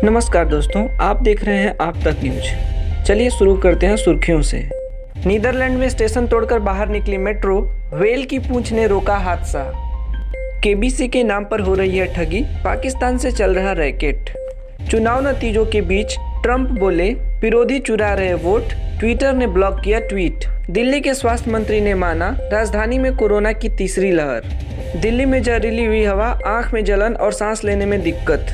नमस्कार दोस्तों, आप देख रहे हैं आप तक न्यूज। चलिए शुरू करते हैं सुर्खियों से। नीदरलैंड में स्टेशन तोड़कर बाहर निकली मेट्रो, व्हेल की पूंछ ने रोका हादसा। केबीसी के नाम पर हो रही है ठगी, पाकिस्तान से चल रहा रैकेट। चुनाव नतीजों के बीच ट्रंप बोले विरोधी चुरा रहे वोट, ट्विटर ने ब्लॉक किया ट्वीट। दिल्ली के स्वास्थ्य मंत्री ने माना राजधानी में कोरोना की तीसरी लहर। दिल्ली में जहरीली हुई हवा, आंख में जलन और सांस लेने में दिक्कत।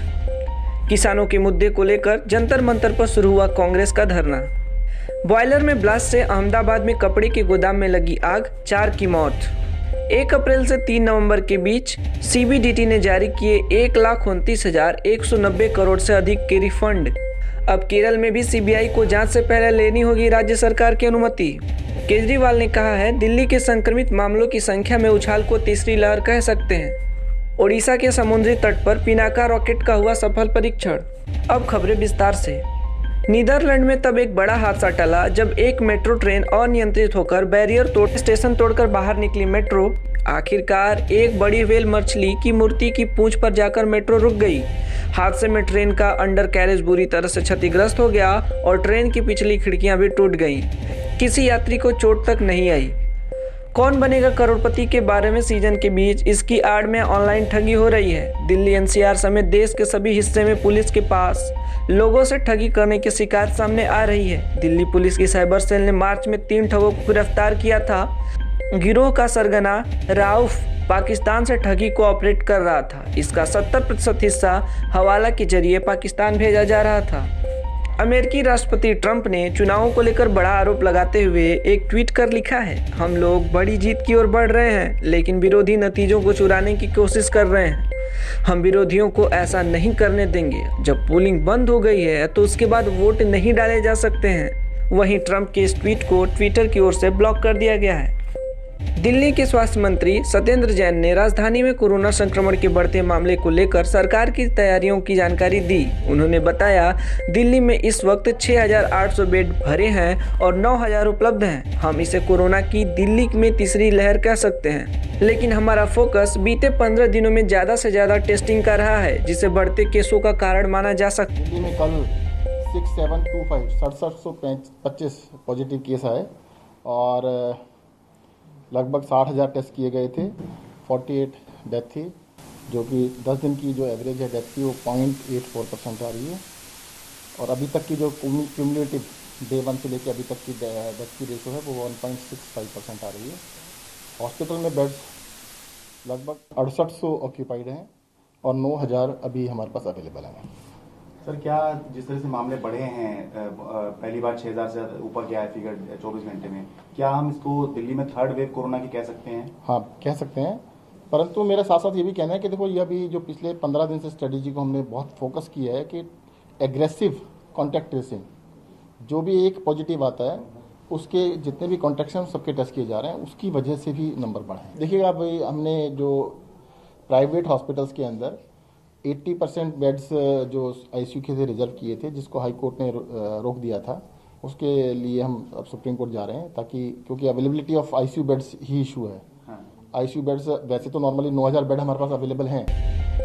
किसानों के मुद्दे को लेकर जंतर मंतर पर शुरू हुआ कांग्रेस का धरना। बॉयलर में ब्लास्ट से अहमदाबाद में कपड़े के गोदाम में लगी आग, 4 की मौत। 1 अप्रैल से 3 नवंबर के बीच सीबीडीटी ने जारी किए 1,29,190 करोड़ से अधिक के रिफंड। अब केरल में भी सीबीआई को जांच से पहले लेनी होगी राज्य सरकार की अनुमति। केजरीवाल ने कहा है दिल्ली के संक्रमित मामलों की संख्या में उछाल को तीसरी लहर कह सकते हैं। ओडिशा के समुद्री तट पर पिनाका रॉकेट का हुआ सफल परीक्षण। अब खबरें विस्तार से। नीदरलैंड में तब एक बड़ा हादसा टला जब एक मेट्रो ट्रेन अनियंत्रित होकर बैरियर तोड़ स्टेशन तोड़कर बाहर निकली मेट्रो। आखिरकार एक बड़ी व्हेल मछली की मूर्ति की पूंछ पर जाकर मेट्रो रुक गई। हादसे में ट्रेन का अंडर कैरेज बुरी तरह से क्षतिग्रस्त हो गया और ट्रेन की पिछली खिड़कियां भी टूट गईं। किसी यात्री को चोट तक नहीं आई। कौन बनेगा करोड़पति के बारे में सीजन के बीच इसकी आड़ में ऑनलाइन ठगी हो रही है। दिल्ली एनसीआर समेत देश के सभी हिस्से में पुलिस के पास लोगों से ठगी करने की शिकायत सामने आ रही है। दिल्ली पुलिस की साइबर सेल ने मार्च में 3 ठगों को गिरफ्तार किया था। गिरोह का सरगना राउफ पाकिस्तान से ठगी को ऑपरेट कर रहा था। इसका 70% हिस्सा हवाला के जरिए पाकिस्तान भेजा जा रहा था। अमेरिकी राष्ट्रपति ट्रंप ने चुनावों को लेकर बड़ा आरोप लगाते हुए एक ट्वीट कर लिखा है, हम लोग बड़ी जीत की ओर बढ़ रहे हैं लेकिन विरोधी नतीजों को चुराने की कोशिश कर रहे हैं। हम विरोधियों को ऐसा नहीं करने देंगे। जब पोलिंग बंद हो गई है तो उसके बाद वोट नहीं डाले जा सकते हैं। वहीं ट्रंप के इस ट्वीट को ट्विटर की ओर से ब्लॉक कर दिया गया है। दिल्ली के स्वास्थ्य मंत्री सत्येंद्र जैन ने राजधानी में कोरोना संक्रमण के बढ़ते मामले को लेकर सरकार की तैयारियों की जानकारी दी। उन्होंने बताया दिल्ली में इस वक्त 6,800 बेड भरे हैं और 9,000 उपलब्ध हैं। हम इसे कोरोना की दिल्ली में तीसरी लहर कह सकते हैं, लेकिन हमारा फोकस बीते 15 दिनों में ज़्यादा से ज़्यादा टेस्टिंग का रहा है, जिसे बढ़ते केसों का कारण माना जा सकता है। दिल्ली में कल 6725 पॉजिटिव केस आए और लगभग 60,000 टेस्ट किए गए थे। 48 डेथ थी, जो कि 10 दिन की जो एवरेज है डेथ की वो 0.84% आ रही है। और अभी तक की जो क्यूमुलेटिव डे 1 से लेकर अभी तक की डेथ की रेशो है वो 1.65% आ रही है। हॉस्पिटल में बेड्स लगभग 6800 ऑक्यूपाइड हैं और 9,000 अभी हमारे पास अवेलेबल हैं। सर, क्या जिस तरह से मामले बढ़े हैं, पहली बार 6,000 से ऊपर गया है फिगर 24 घंटे में, क्या हम इसको दिल्ली में थर्ड वेव कोरोना की कह सकते हैं? हाँ, कह सकते हैं, परंतु मेरे साथ साथ ये भी कहना है कि देखो, ये अभी जो पिछले 15 दिन से स्ट्रेटेजी को हमने बहुत फोकस किया है कि एग्रेसिव कॉन्टैक्ट ट्रेसिंग, जो भी एक पॉजिटिव आता है उसके जितने भी कॉन्टैक्ट्स हैं सबके टेस्ट किए जा रहे हैं, उसकी वजह से भी नंबर बढ़े। देखिएगा भाई, हमने जो प्राइवेट हॉस्पिटल्स के अंदर 80% बेड्स जो आईसीयू के थे रिजर्व किए थे, जिसको हाई कोर्ट ने रोक दिया था, उसके लिए हम अब सुप्रीम कोर्ट जा रहे हैं, ताकि क्योंकि availability of ICU beds he issue है। आईसीयू बेड्स वैसे तो नॉर्मली 9,000 बेड हमारे पास अवेलेबल हैं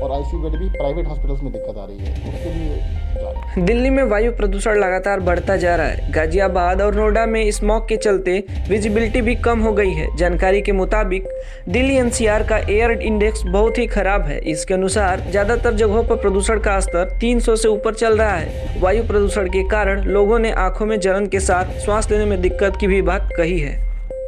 और आईसीयू बेड भी प्राइवेट हॉस्पिटल्स में दिक्कत आ रही है, उसके लिए जा रहे हैं। दिल्ली में वायु प्रदूषण लगातार बढ़ता जा रहा है। गाजियाबाद और नोएडा में स्मॉग के चलते विजिबिलिटी भी कम हो गई है। जानकारी के मुताबिक दिल्ली एनसीआर का एयर इंडेक्स बहुत ही खराब है। इसके अनुसार ज्यादातर जगहों पर प्रदूषण का स्तर 300 से ऊपर चल रहा है। वायु प्रदूषण के कारण लोगों ने आंखों में जलन के साथ सांस लेने में दिक्कत की भी बात कही है।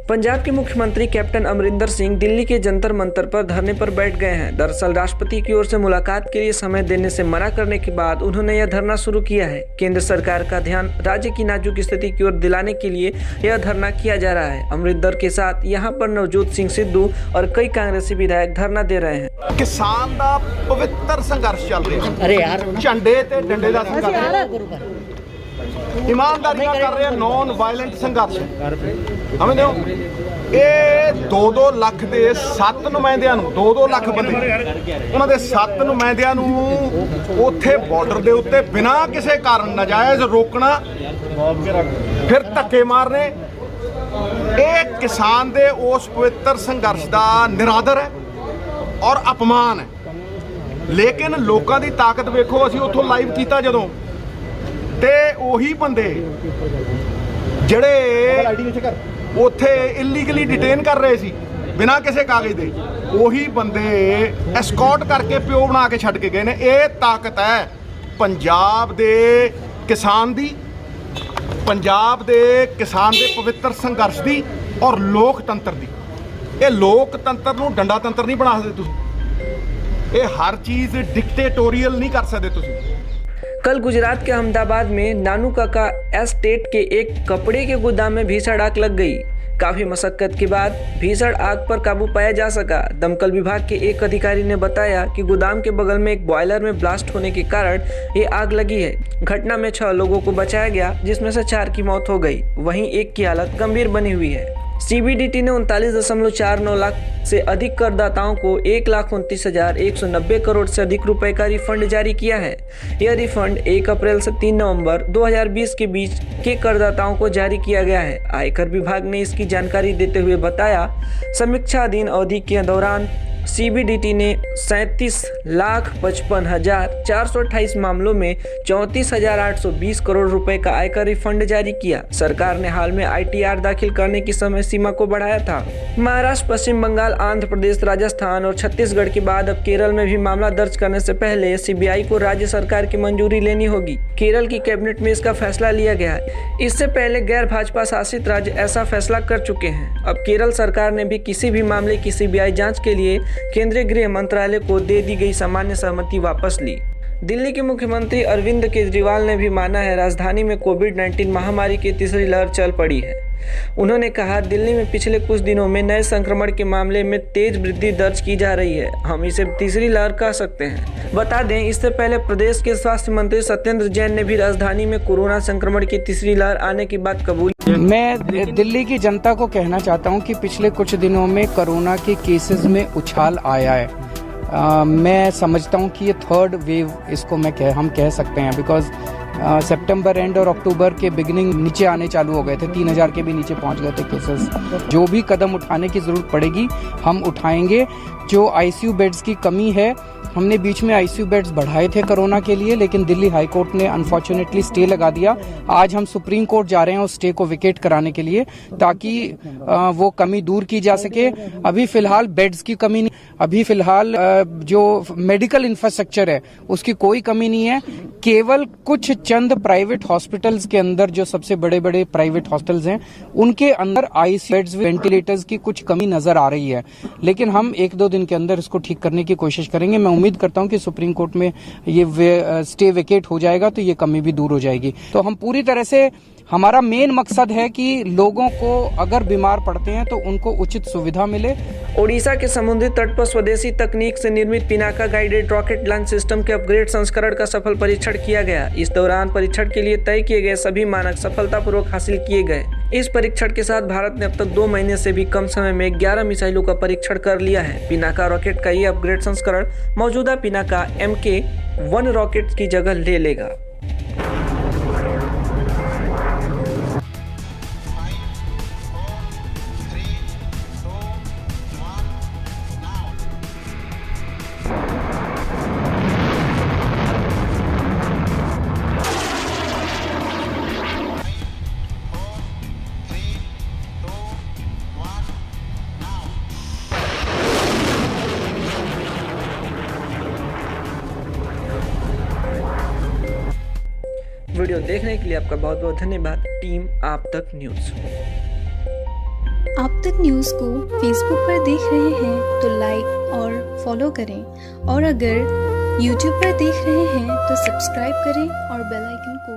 पंजाब के मुख्यमंत्री कैप्टन अमरिंदर सिंह दिल्ली के जंतर मंतर पर धरने पर बैठ गए हैं। दरअसल राष्ट्रपति की ओर से मुलाकात के लिए समय देने से मना करने के बाद उन्होंने यह धरना शुरू किया है। केंद्र सरकार का ध्यान राज्य की नाजुक स्थिति की ओर दिलाने के लिए यह धरना किया जा रहा है। अमरिंदर के साथ यहाँ पर नवजोत सिंह सिद्धू और कई कांग्रेसी विधायक धरना दे रहे हैं। किसान का पवित्र संघर्ष चल रहा है, झंडे ते डंडे का संघर्ष, ईमानदारी कर रहे हैं नॉन वायलेंट संघर्ष। समझते हो, ये 2-2 ਲੱਖ ਦੇ 7 ਨੁਮਾਇੰਦਿਆਂ ਨੂੰ 2-2 ਲੱਖ ਬੰਦੇ ਉਹਨਾਂ ਦੇ 7 ਨੁਮਾਇੰਦਿਆਂ ਨੂੰ ਉੱਥੇ ਬਾਰਡਰ ਦੇ ਉੱਤੇ ਬਿਨਾਂ ਕਿਸੇ ਕਾਰਨ ਨਜਾਇਜ਼ ਰੋਕਣਾ, ਫਿਰ ਧੱਕੇ ਮਾਰਨੇ, ਇਹ ਕਿਸਾਨ ਦੇ ਉਸ ਪਵਿੱਤਰ ਸੰਘਰਸ਼ ਦਾ ਨਿਰਾਦਰ ਹੈ ਔਰ ਅਪਮਾਨ ਹੈ। ਲੇਕਿਨ ਲੋਕਾਂ ਦੀ ਤਾਕਤ ਵੇਖੋ, ਅਸੀਂ ਉੱਥੋਂ ਲਾਈਵ ਕੀਤਾ ਜਦੋਂ, ਤੇ ਉਹੀ ਬੰਦੇ ਜਿਹੜੇ ਉੱਥੇ ਇਲੀਗਲੀ ਡਿਟੇਨ ਕਰ ਰਹੇ ਸੀ ਬਿਨਾਂ ਕਿਸੇ ਕਾਗਜ਼ ਦੇ, ਉਹੀ ਬੰਦੇ ਐਸਕੌਰਟ ਕਰਕੇ ਪਿਓ ਬਣਾ ਕੇ ਛੱਡ ਕੇ ਗਏ ਨੇ। ਇਹ ਤਾਕਤ ਹੈ ਪੰਜਾਬ ਦੇ ਕਿਸਾਨ ਦੀ, ਪੰਜਾਬ ਦੇ ਕਿਸਾਨ ਦੇ ਪਵਿੱਤਰ ਸੰਘਰਸ਼ ਦੀ ਔਰ ਲੋਕਤੰਤਰ ਦੀ। ਇਹ ਲੋਕਤੰਤਰ ਨੂੰ ਡੰਡਾ ਤੰਤਰ ਨਹੀਂ ਬਣਾ ਸਕਦੇ ਤੁਸੀਂ, ਇਹ हर चीज डिक्टेटोरियल नहीं कर सकते तुम। कल गुजरात के अहमदाबाद में नानू काका एस्टेट के एक कपड़े के गोदाम में भीषण आग लग गई। काफी मशक्कत के बाद भीषण आग पर काबू पाया जा सका। दमकल विभाग के एक अधिकारी ने बताया कि गोदाम के बगल में एक बॉयलर में ब्लास्ट होने के कारण ये आग लगी है। घटना में 6 लोगों को बचाया गया, जिसमें से 4 की मौत हो गई, वहीं एक की हालत गंभीर बनी हुई है। CBDT ने 39.49 लाख से अधिक करदाताओं को 1,29,190 करोड़ से अधिक रुपए का रिफंड जारी किया है। यह रिफंड 1 अप्रैल से 3 नवंबर 2020 के बीच के करदाताओं को जारी किया गया है। आयकर विभाग ने इसकी जानकारी देते हुए बताया, समीक्षाधीन अवधि के दौरान CBDT ने 37,55,428 मामलों में 34,820 करोड़ रुपए का आयकर रिफंड जारी किया। सरकार ने हाल में ITR दाखिल करने की समय सीमा को बढ़ाया था। महाराष्ट्र, पश्चिम बंगाल, आंध्र प्रदेश, राजस्थान और छत्तीसगढ़ के बाद अब केरल में भी मामला दर्ज करने से पहले CBI को राज्य सरकार की मंजूरी लेनी होगी। केरल की कैबिनेट में इसका फैसला लिया गया है। इससे पहले गैर भाजपा शासित राज्य ऐसा फैसला कर चुके हैं। अब केरल सरकार ने भी किसी भी मामले की CBI जांच के लिए केंद्रीय गृह मंत्रालय को दे दी गई सामान्य सहमति वापस ली। दिल्ली के मुख्यमंत्री अरविंद केजरीवाल ने भी माना है राजधानी में कोविड-19 महामारी की तीसरी लहर चल पड़ी है। उन्होंने कहा, दिल्ली में पिछले कुछ दिनों में नए संक्रमण के मामले में तेज वृद्धि दर्ज की जा रही है। हम इसे तीसरी लहर कह सकते हैं। बता दें, इससे पहले प्रदेश के स्वास्थ्य मंत्री सत्येंद्र जैन ने भी राजधानी में कोरोना संक्रमण की तीसरी लहर आने की बात कबूली। मैं दिल्ली की जनता को कहना चाहता हूं कि पिछले कुछ दिनों में कोरोना के केसेस में उछाल आया है। मैं समझता हूं कि ये थर्ड वेव इसको हम कह सकते हैं, बिकॉज सितंबर एंड और अक्टूबर के बिगिनिंग नीचे आने चालू हो गए थे, 3000 के भी नीचे पहुंच गए थे केसेस। जो भी कदम उठाने की ज़रूरत पड़ेगी हम उठाएंगे। जो ICU बेड्स की कमी है, हमने बीच में ICU बेड्स बढ़ाए थे कोरोना के लिए, लेकिन दिल्ली हाई कोर्ट ने अनफॉर्चुनेटली स्टे लगा दिया। आज हम सुप्रीम कोर्ट जा रहे हैं उस स्टे को विकेट कराने के लिए, ताकि वो कमी दूर की जा सके। अभी फिलहाल बेड्स की कमी नहीं, अभी फिलहाल जो मेडिकल इंफ्रास्ट्रक्चर है उसकी कोई कमी नहीं है। केवल कुछ चंद प्राइवेट हॉस्पिटल्स के अंदर, जो सबसे बड़े बड़े प्राइवेट हॉस्पिटल्स हैं, उनके अंदर ICU बेड्स, वेंटिलेटर्स की कुछ कमी नजर आ रही है, लेकिन हम 1-2 दिन के अंदर इसको ठीक करने की कोशिश करेंगे। मैं उम्मीद करता हूं कि सुप्रीम कोर्ट में ये स्टे वेकेट हो जाएगा तो ये कमी भी दूर हो जाएगी। तो हम पूरी तरह से, हमारा मेन मकसद है कि लोगों को अगर बीमार पड़ते हैं तो उनको उचित सुविधा मिले। ओडिशा के समुद्री तट पर स्वदेशी तकनीक से निर्मित Pinaka guided rocket launch system के अपग्रेड संस्करण का सफल परीक्षण किया गया। इस दौरान परीक्षण के लिए तय किए गए सभी मानक सफलतापूर्वक हासिल किए गए। इस परीक्षण के साथ भारत ने अब तक 2 महीने से भी कम समय में 11 मिसाइलों का परीक्षण कर लिया है। पिनाका रॉकेट का ये अपग्रेड संस्करण मौजूदा पिनाका MK-1 रॉकेट की जगह ले लेगा। वीडियो देखने के लिए आपका बहुत बहुत धन्यवाद। टीम आप तक न्यूज़। आप तक न्यूज़ को फेसबुक पर देख रहे हैं तो लाइक और फॉलो करें, और अगर यूट्यूब पर देख रहे हैं तो सब्सक्राइब करें और बेल आइकन को